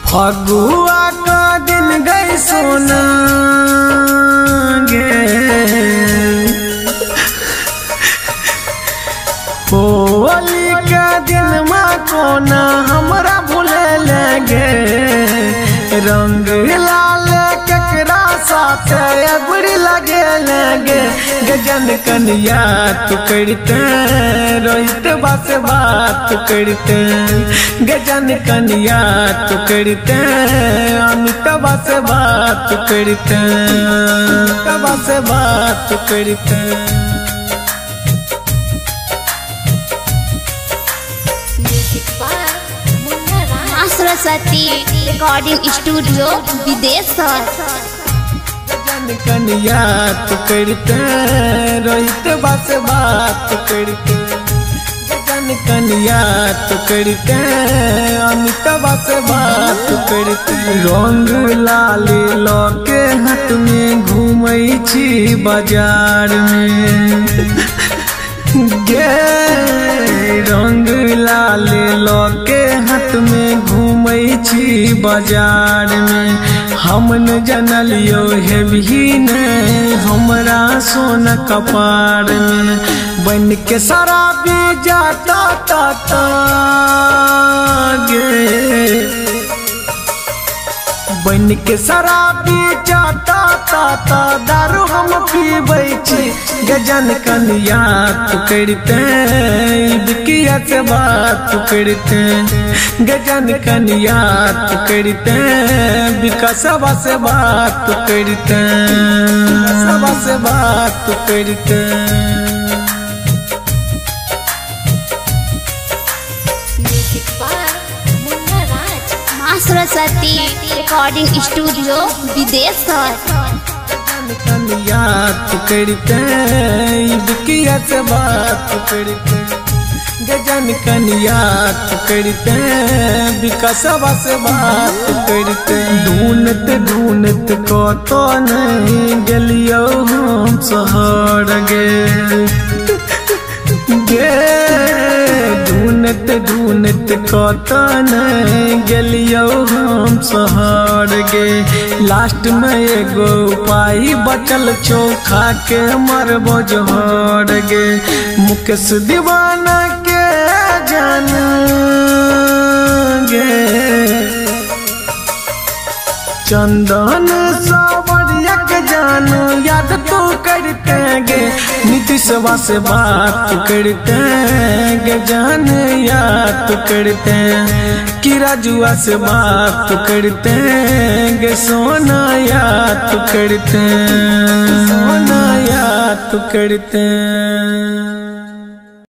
फगुआ का दिन गई सोना गे, होली का दिन माँ कोना हमरा भूले लगे, रंग लाल ककरा साथ अबड़ी लगे लगे, गजन कन्या तू करते रोहित बात बात करते, गजन कन्या तू करते अमिता से बात करते, कबा से बात करते। सरस्वती रिकॉर्डिंग स्टूडियो विदेश। कन्या तो करते रोहित बात बात करते, गजन कन्या तो करते अमिता से बात करते, रंग लाल लौके हाथ में घूमै छी बाजार में गे, रंग लाल लौके हाथ में घूमै छी बाजार में, हम न जनलियो है भी ने हमरा सोना कपार में, बन के शराबी जाता ता गे, बन के शराबी जाता ता दारू हम पीबै छी, गजन कन्या तू करते बिकिया से बात करते, गजन कन्या तू करते विकासवा से बात करते, सबा से बात करते। सरस्वती रिकॉर्डिंग स्टूडियो विदेश। कन्या तू करते बिकिया से बात करते, गजन कन्या तू करते विकासवा से बात करते, ढूंढत ढूंढत कतो नहीं गेलियो हम शहर गे, ढूंढत ढूंढत कतो नहीं गेलियो हम शहर गे, लास्ट में एगो उपाय बचल चोखा के मरबो जोहर गे, मुकेश दीवाना के जान गे, चंदन सावरिया के जान याद तो करते गे, नीतीशवा से बात करते गे जान याद करते, कि राजुआ से बात करते गे सोना याद करते, सोना याद करते।